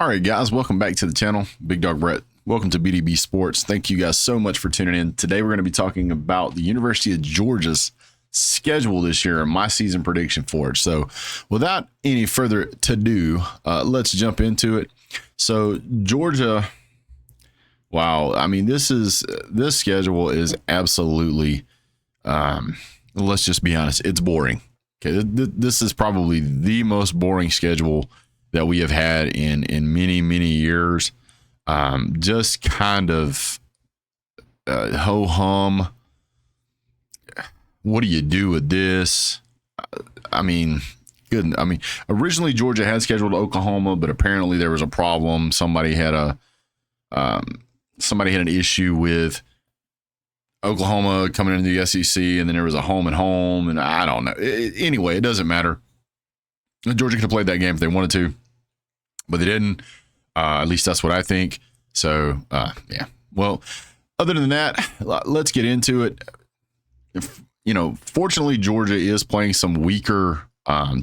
All right, guys, welcome back to the channel. Big Dog Brett. Welcome to BDB Sports. Thank you guys so much for tuning in. Today, we're going to be talking about the University of Georgia's schedule this year and my season prediction for it. So without any further to-do, let's jump into it. So Georgia, wow. I mean, this schedule is absolutely, let's just be honest, it's boring. Okay, this is probably the most boring schedule that we have had in many years. Just kind of ho-hum. What do you do with this? I mean, good. I mean, originally Georgia had scheduled Oklahoma, but apparently there was a problem. Somebody had an issue with Oklahoma coming into the SEC, and then there was a home and home, and I don't know. Anyway, it doesn't matter. Georgia could have played that game if they wanted to, but they didn't. At least that's what I think. So, yeah. Well, other than that, let's get into it. Fortunately, Georgia is playing some weaker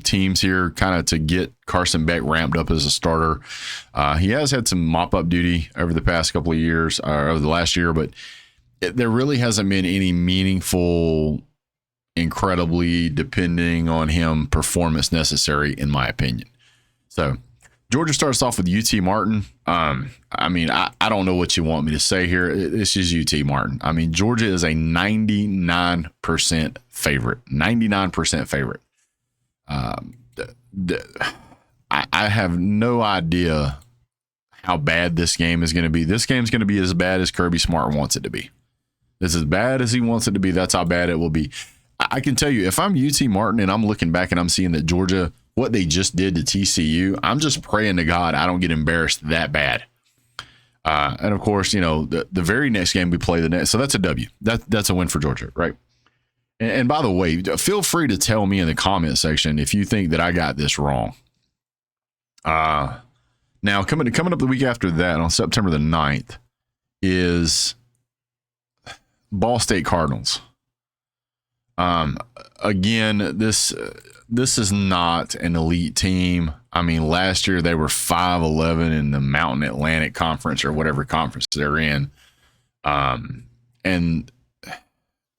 teams here, kind of to get Carson Beck ramped up as a starter. He has had some mop-up duty over the past couple of years, or over the last year, but there really hasn't been any meaningful, incredibly depending on him performance necessary, in my opinion. So Georgia starts off with UT Martin. I mean, I don't know what you want me to say here. It's just UT Martin. I mean, Georgia is a 99% favorite. 99% favorite. I have no idea how bad this game is going to be. This game's going to be as bad as Kirby Smart wants it to be. It's as bad as he wants it to be. That's how bad it will be. I can tell you, if I'm UT Martin and I'm looking back and I'm seeing that Georgia, what they just did to TCU, I'm just praying to God I don't get embarrassed that bad. And of course, the very next game we play so that's a W. That's a win for Georgia, right? And by the way, feel free to tell me in the comment section if you think that I got this wrong. Now coming up the week after that, on September the 9th, is Ball State Cardinals. Again, this is not an elite team. I mean, last year they were 5-11 in the Mountain Atlantic Conference, or whatever conference they're in. And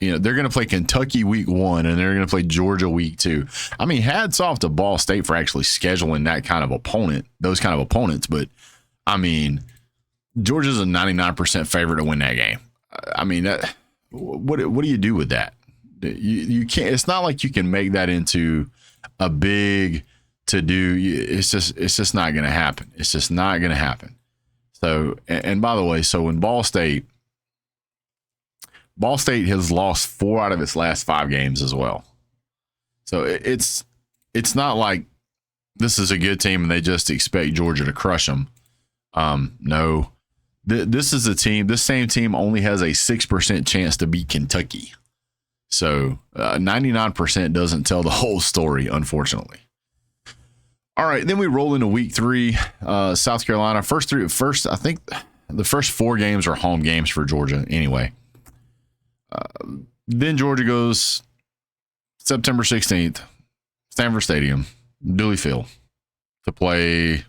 they're going to play Kentucky week 1 and they're going to play Georgia week 2. I mean, hats off to Ball State for actually scheduling that kind of opponent, those kind of opponents. But I mean, Georgia's a 99% favorite to win that game. I mean, what do you do with that? You can't. It's not like you can make that into a big to do. It's just not going to happen. It's just not going to happen. So, and by the way, so in Ball State has lost 4 out of its last 5 games as well. So it's not like this is a good team and they just expect Georgia to crush them. No, this is a team. This same team only has a 6% chance to beat Kentucky. So 99% doesn't tell the whole story, unfortunately. All right, then we roll into week 3, South Carolina. I think the first 4 games are home games for Georgia anyway. Then Georgia goes September 16th, Stanford Stadium, Dooley Field, to play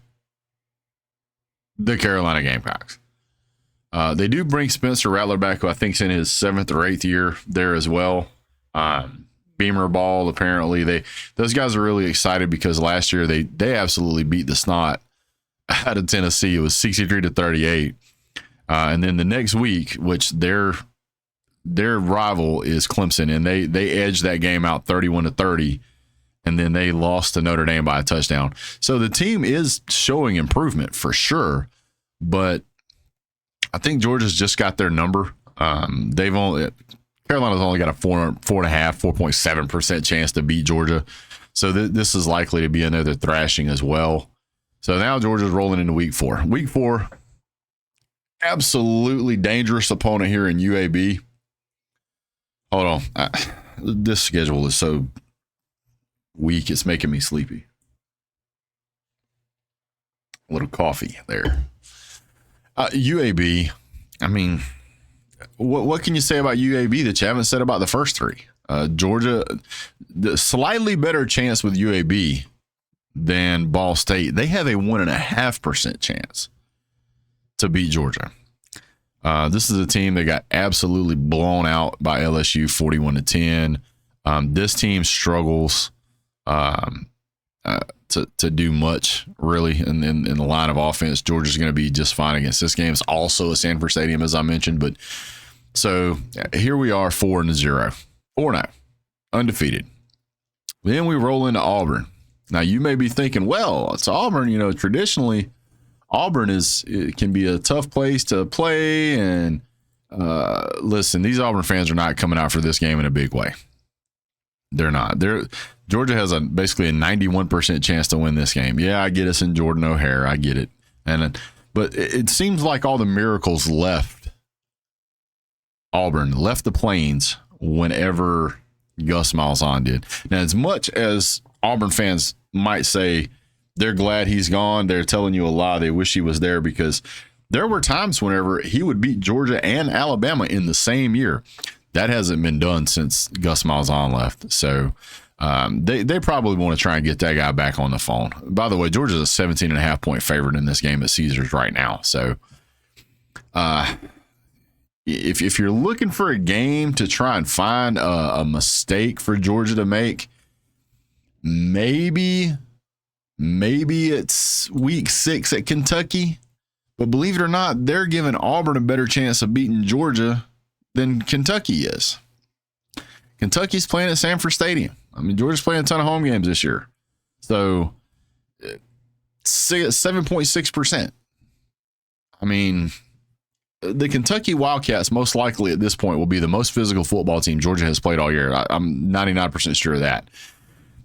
the Carolina Gamecocks. They do bring Spencer Rattler back, who I think's in his 7th or 8th year there as well. Beamer Ball, apparently. Those guys are really excited because last year they absolutely beat the snot out of Tennessee. It was 63-38. And then the next week, which their rival is Clemson, and they edged that game out 31-30, and then they lost to Notre Dame by a touchdown. So the team is showing improvement for sure, but I think Georgia's just got their number. Carolina's only got a 4.7% chance to beat Georgia. So this is likely to be another thrashing as well. So now Georgia's rolling into week 4. Week 4, absolutely dangerous opponent here in UAB. Hold on. This schedule is so weak, it's making me sleepy. A little coffee there. UAB, I mean, what can you say about UAB that you haven't said about the first 3? Georgia, the slightly better chance with UAB than Ball State. They have a 1.5% chance to beat Georgia. This is a team that got absolutely blown out by LSU 41-10. This team struggles to do much really in the line of offense. Georgia's going to be just fine against this game. It's also a Sanford Stadium, as I mentioned. But so here we are, 4-0, 4-0, undefeated. Then we roll into Auburn. Now you may be thinking, well, it's Auburn. You know, traditionally Auburn it can be a tough place to play. And listen, these Auburn fans are not coming out for this game in a big way. They're not. Georgia has basically a 91% chance to win this game. Yeah, I get us in Jordan O'Hare. I get it. But it seems like all the miracles left Auburn, left the Plains whenever Gus Malzahn did. Now, as much as Auburn fans might say they're glad he's gone, they're telling you a lie. They wish he was there, because there were times whenever he would beat Georgia and Alabama in the same year. That hasn't been done since Gus Malzahn left. So they probably want to try and get that guy back on the phone. By the way, Georgia's a 17.5-point favorite in this game at Caesars right now. So if you're looking for a game to try and find a mistake for Georgia to make, maybe it's week 6 at Kentucky. But believe it or not, they're giving Auburn a better chance of beating Georgia than Kentucky is. Kentucky's playing at Sanford Stadium. I mean, Georgia's playing a ton of home games this year. So 7.6%. I mean, the Kentucky Wildcats most likely at this point will be the most physical football team Georgia has played all year. I'm 99% sure of that.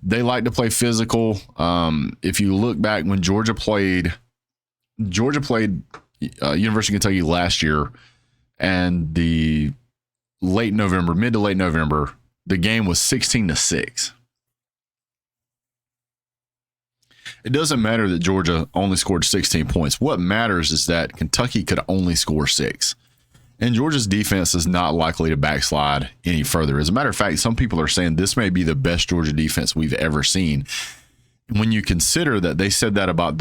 They like to play physical. If you look back when Georgia played University of Kentucky last year, and the mid to late November, the game was 16-6. It doesn't matter that Georgia only scored 16 points. What matters is that Kentucky could only score 6. And Georgia's defense is not likely to backslide any further. As a matter of fact, some people are saying this may be the best Georgia defense we've ever seen. When you consider that they said that about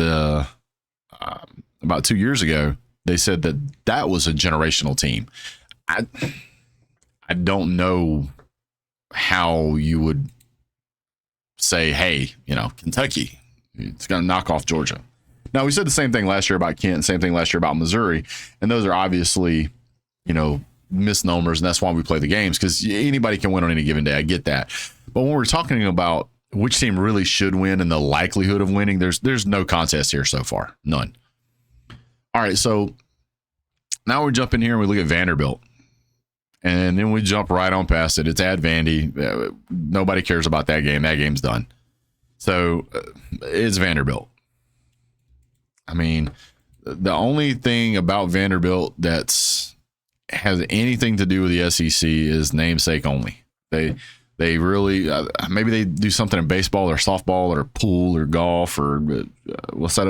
2 years ago, they said that was a generational team. I don't know how you would say, hey, Kentucky, it's going to knock off Georgia. Now, we said the same thing last year about Kent, same thing last year about Missouri, and those are obviously, misnomers, and that's why we play the games, because anybody can win on any given day. I get that. But when we're talking about which team really should win and the likelihood of winning, there's no contest here so far. None. All right, so now we jump in here and we look at Vanderbilt. And then we jump right on past it. It's at Vandy. Nobody cares about that game. That game's done. So it's Vanderbilt. I mean, the only thing about Vanderbilt has anything to do with the SEC is namesake only. They really maybe they do something in baseball or softball or pool or golf or what's that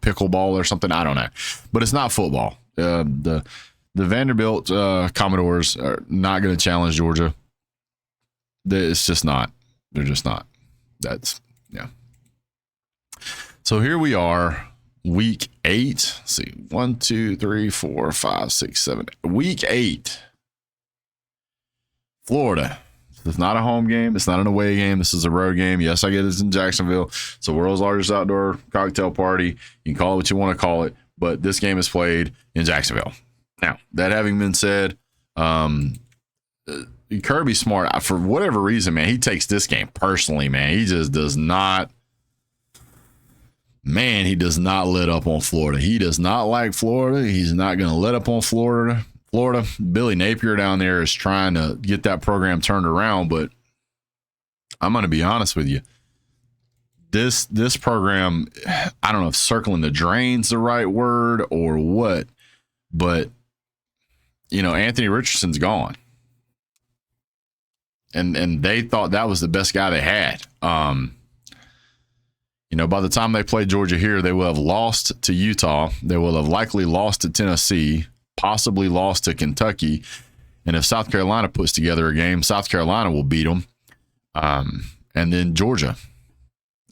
pickleball or something. I don't know, but it's not football. The Vanderbilt Commodores are not going to challenge Georgia. It's just not. They're just not. Yeah. So here we are, week 8. Let's see, 1, 2, 3, 4, 5, 6, 7. Week 8. Florida. It's not a home game. It's not an away game. This is a road game. Yes, I get it's in Jacksonville. It's the world's largest outdoor cocktail party. You can call it what you want to call it, but this game is played in Jacksonville. Now, that having been said, Kirby Smart, for whatever reason, man, he takes this game personally, man. He just does not, he does not let up on Florida. He does not like Florida. He's not going to let up on Florida. Billy Napier down there is trying to get that program turned around, but I'm going to be honest with you. This program, I don't know if circling the drain's the right word or what, but Anthony Richardson's gone. And they thought that was the best guy they had. By the time they played Georgia here, they will have lost to Utah. They will have likely lost to Tennessee, possibly lost to Kentucky. And if South Carolina puts together a game, South Carolina will beat them. And then Georgia.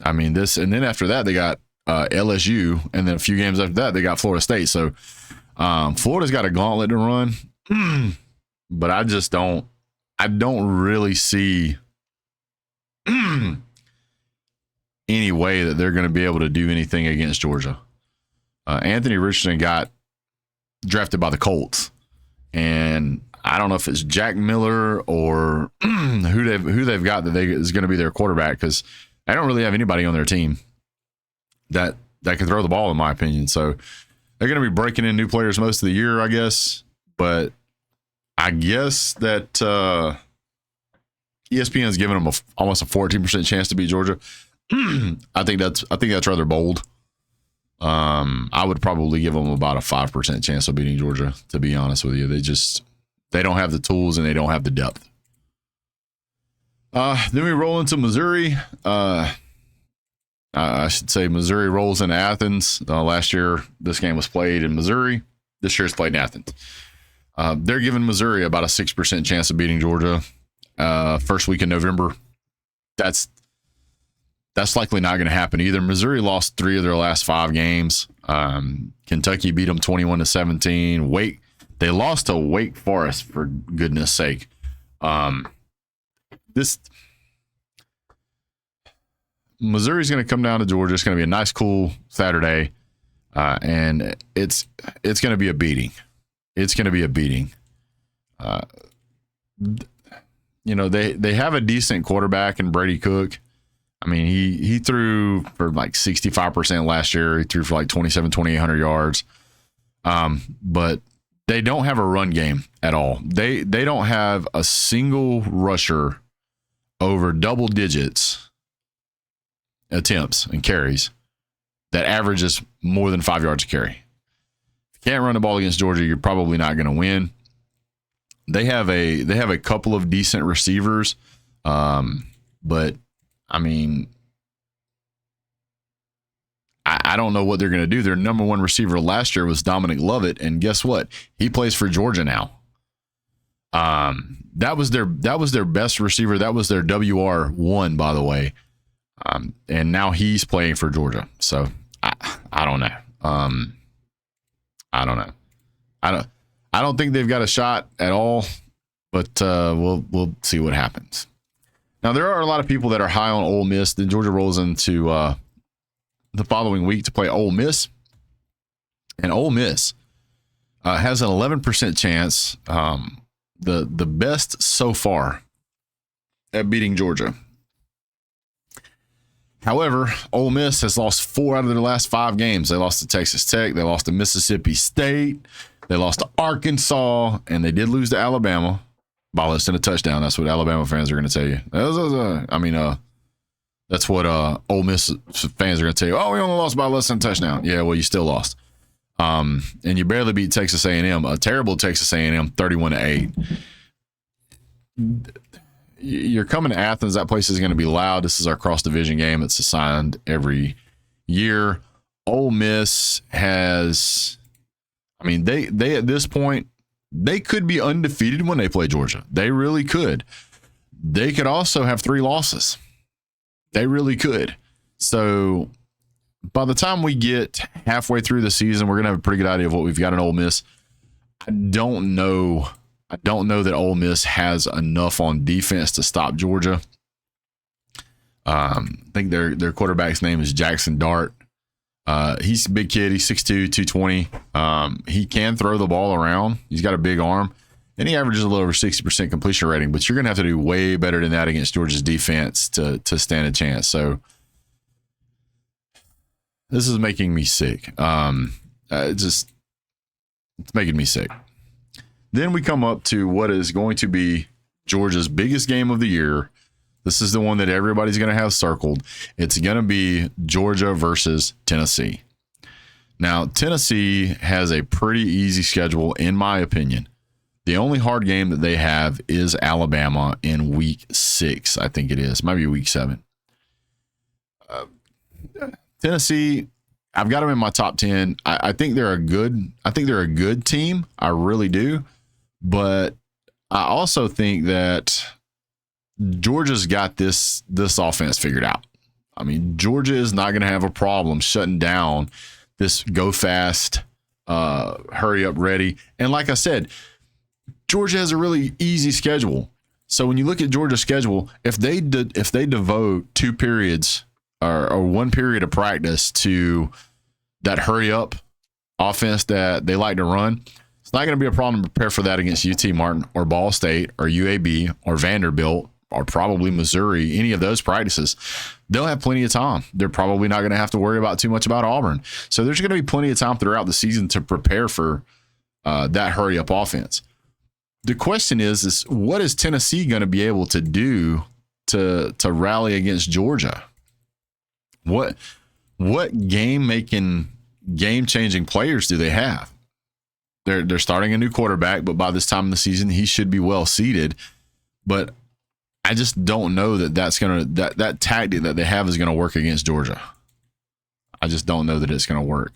I mean, and then after that, they got LSU, and then a few games after that, they got Florida State. So Florida's got a gauntlet to run, but I don't really see any way that they're going to be able to do anything against Georgia. Anthony Richardson got drafted by the Colts, and I don't know if it's Jack Miller or who they've got that is going to be their quarterback, because they don't really have anybody on their team that can throw the ball, in my opinion. So they're going to be breaking in new players most of the year, I guess. But I guess that ESPN is giving them almost a 14% chance to beat Georgia. I think that's rather bold. I would probably give them about a 5% chance of beating Georgia, to be honest with you. They don't have the tools and they don't have the depth. Then we roll into Missouri. I should say Missouri rolls into Athens. Last year, this game was played in Missouri. This year, it's played in Athens. They're giving Missouri about a 6% chance of beating Georgia. First week in November. That's likely not going to happen either. Missouri lost 3 of their last 5 games. Kentucky beat them 21-17. They lost to Wake Forest, for goodness sake. Missouri's going to come down to Georgia. It's going to be a nice, cool Saturday, and it's going to be a beating. It's going to be a beating. They have a decent quarterback in Brady Cook. I mean, he threw for like 65% last year. He threw for like 2,800 yards. But they don't have a run game at all. They don't have a single rusher over double digits attempts and carries that averages more than 5 yards a carry. If you can't run the ball against Georgia, you're probably not going to win. They have a couple of decent receivers, but I mean, I don't know what they're going to do. Their number 1 receiver last year was Dominic Lovett, and guess what? He plays for Georgia now. That was their best receiver. That was their WR1, by the way. And now he's playing for Georgia. So I don't know. I don't know. I don't think they've got a shot at all, but we'll see what happens. Now, there are a lot of people that are high on Ole Miss. Then Georgia rolls into the following week to play Ole Miss. And Ole Miss has an 11% chance, the best so far, at beating Georgia. However, Ole Miss has lost 4 out of their last 5 games. They lost to Texas Tech. They lost to Mississippi State. They lost to Arkansas. And they did lose to Alabama by less than a touchdown. That's what Alabama fans are going to tell you. That's what Ole Miss fans are going to tell you. Oh, we only lost by less than a touchdown. Yeah, well, you still lost. And you barely beat Texas A&M, a terrible Texas A&M, 31-8. You're coming to Athens. That place is going to be loud. This is our cross-division game. It's assigned every year. Ole Miss has, I mean, they at this point, they could be undefeated when they play Georgia. They really could. They could also have 3 losses. They really could. So by the time we get halfway through the season, we're going to have a pretty good idea of what we've got in Ole Miss. I don't know that Ole Miss has enough on defense to stop Georgia. I think their quarterback's name is Jackson Dart. He's a big kid. He's 6'2", 220. He can throw the ball around. He's got a big arm. And he averages a little over 60% completion rating. But you're going to have to do way better than that against Georgia's defense to stand a chance. So this is making me sick. It's making me sick. Then we come up to what is going to be Georgia's biggest game of the year. This is the one that everybody's going to have circled. It's going to be Georgia versus Tennessee. Now, Tennessee has a pretty easy schedule, in my opinion. The only hard game that they have is Alabama in week 6, I think it is. Might be week 7. Tennessee, I've got them in my top 10. I think they're a good team. I really do. But I also think that Georgia's got this offense figured out. I mean, Georgia is not going to have a problem shutting down this go fast, hurry up, ready. And like I said, Georgia has a really easy schedule. So when you look at Georgia's schedule, if they devote 2 periods or 1 period of practice to that hurry up offense that they like to run, it's not going to be a problem to prepare for that against UT Martin or Ball State or UAB or Vanderbilt or probably Missouri, any of those practices. They'll have plenty of time. They're probably not going to have to worry about too much about Auburn. So there's going to be plenty of time throughout the season to prepare for that hurry up offense. The question is what is Tennessee going to be able to do to rally against Georgia? What game-changing players do they have? They're starting a new quarterback, but by this time in the season, he should be well seated. But I just don't know that tactic that they have is going to work against Georgia. I just don't know that it's going to work.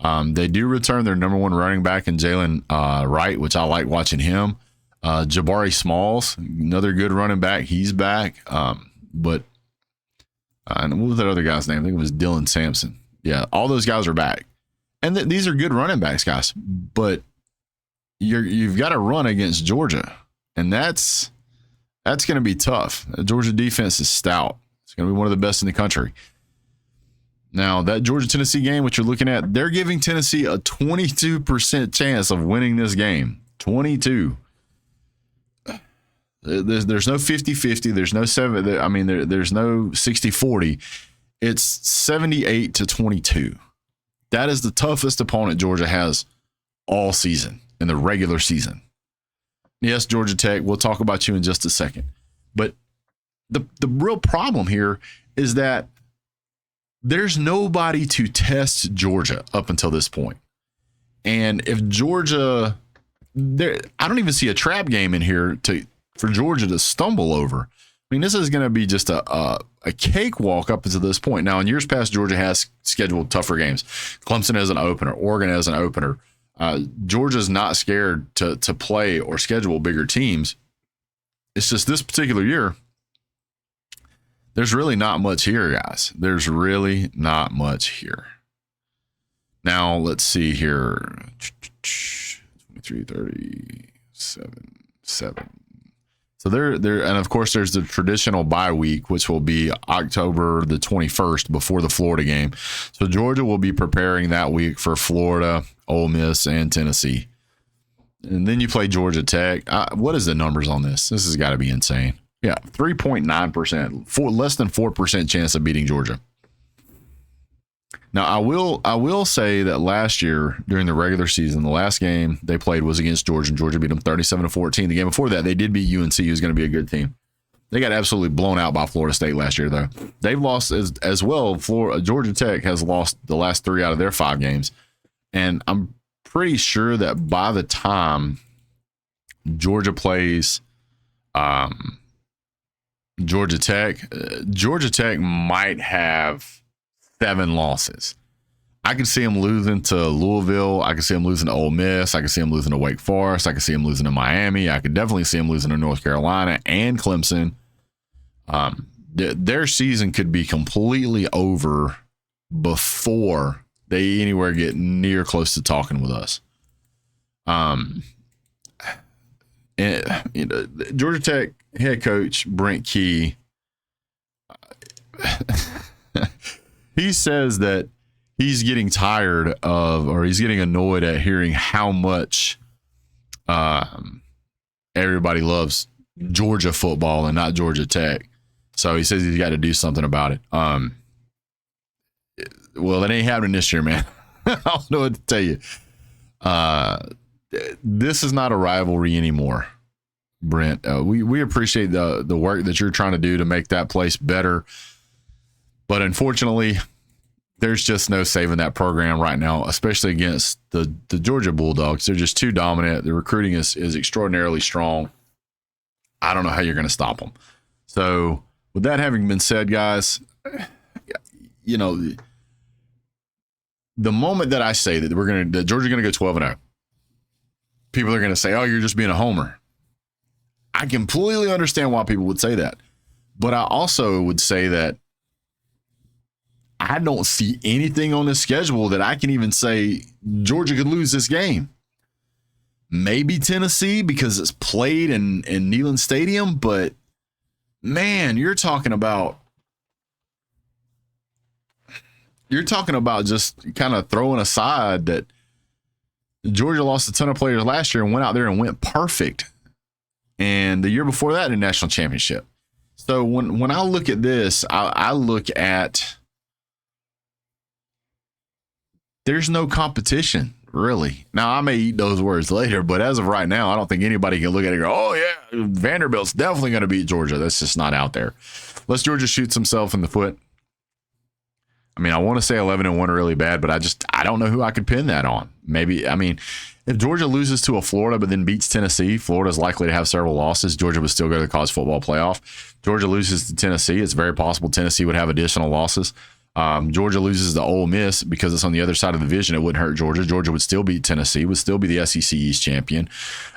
They do return their number 1 running back in Jalen Wright, which I like watching him. Jabari Smalls, another good running back. He's back. But what was that other guy's name? I think it was Dylan Sampson. Yeah, all those guys are back. And these are good running backs, guys. But you've got to run against Georgia. And that's going to be tough. The Georgia defense is stout. It's going to be one of the best in the country. Now, that Georgia-Tennessee game, which you're looking at, they're giving Tennessee a 22% chance of winning this game. 22. There's no 50-50. There's no 7. I mean, there's no 60-40. It's 78-22. That is the toughest opponent Georgia has all season in the regular season. Yes, Georgia Tech, we'll talk about you in just a second. But the real problem here is that there's nobody to test Georgia up until this point. And if Georgia, I don't even see a trap game in here for Georgia to stumble over. I mean, this is going to be just a cakewalk up until this point. Now, in years past, Georgia has scheduled tougher games. Clemson as an opener, Oregon as an opener. Georgia's not scared to play or schedule bigger teams. It's just this particular year, there's really not much here, guys. There's really not much here. Now, let's see here. 23, 30, 7. So there, and of course, there's the traditional bye week, which will be October the 21st before the Florida game. So Georgia will be preparing that week for Florida, Ole Miss, and Tennessee. And then you play Georgia Tech. What is the numbers on this? This has got to be insane. Yeah, 3.9%, less than 4% chance of beating Georgia. Now, I will say that last year during the regular season, the last game they played was against Georgia, and Georgia beat them 37-14. The game before that, they did beat UNC, who's going to be a good team. They got absolutely blown out by Florida State last year, though. They've lost as well. Georgia Tech has lost the last 3 out of their 5 games, and I'm pretty sure that by the time Georgia plays Georgia Tech might have 7 losses. I can see them losing to Louisville. I can see them losing to Ole Miss. I can see them losing to Wake Forest. I can see them losing to Miami. I could definitely see them losing to North Carolina and Clemson. Their season could be completely over before they anywhere get near close to talking with us. Georgia Tech head coach Brent Key, he says that he's getting tired of, or he's getting annoyed at hearing how much everybody loves Georgia football and not Georgia Tech. So he says he's got to do something about it. Well, it ain't happening this year, man. I don't know what to tell you. This is not a rivalry anymore, Brent. We appreciate the work that you're trying to do to make that place better. But unfortunately, there's just no saving that program right now, especially against the Georgia Bulldogs. They're just too dominant. The recruiting is extraordinarily strong. I don't know how you're going to stop them. So with that having been said, guys, you know, the moment that I say that Georgia's going to go 12-0, people are going to say, "Oh, you're just being a homer." I completely understand why people would say that, but I also would say that I don't see anything on the schedule that I can even say Georgia could lose this game. Maybe Tennessee because it's played in Neyland Stadium, but man, you're talking about just kind of throwing aside that Georgia lost a ton of players last year and went out there and went perfect. And the year before that, in the national championship. So when I look at this, I look at there's no competition, really. Now, I may eat those words later, but as of right now, I don't think anybody can look at it and go, oh, yeah, Vanderbilt's definitely going to beat Georgia. That's just not out there. Unless Georgia shoots himself in the foot. I mean, I want to say 11-1 really bad, but I don't know who I could pin that on. Maybe, I mean, if Georgia loses to a Florida but then beats Tennessee, Florida's likely to have several losses. Georgia would still go to the college football playoff. Georgia loses to Tennessee. It's very possible Tennessee would have additional losses. Georgia loses to Ole Miss because it's on the other side of the division. It wouldn't hurt Georgia. Georgia would still beat Tennessee, would still be the SEC East champion.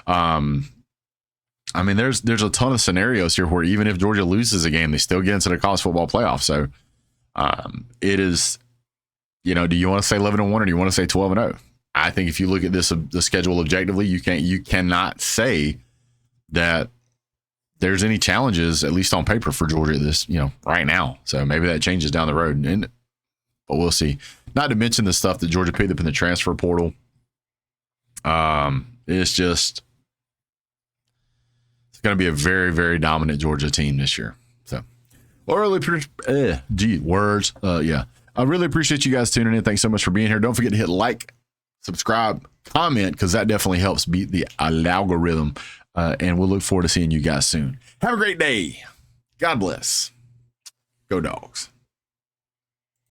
I mean, there's a ton of scenarios here where even if Georgia loses a game, they still get into the college football playoff. So it is, do you want to say 11-1 or do you want to say 12-0? I think if you look at the schedule objectively, you cannot say that there's any challenges, at least on paper, for Georgia right now. So maybe that changes down the road, but we'll see. Not to mention the stuff that Georgia picked up in the transfer portal. It's going to be a very, very dominant Georgia team this year. So, I really I really appreciate you guys tuning in. Thanks so much for being here. Don't forget to hit like, subscribe, comment, because that definitely helps beat the algorithm. And we'll look forward to seeing you guys soon. Have a great day. God bless. Go Dogs.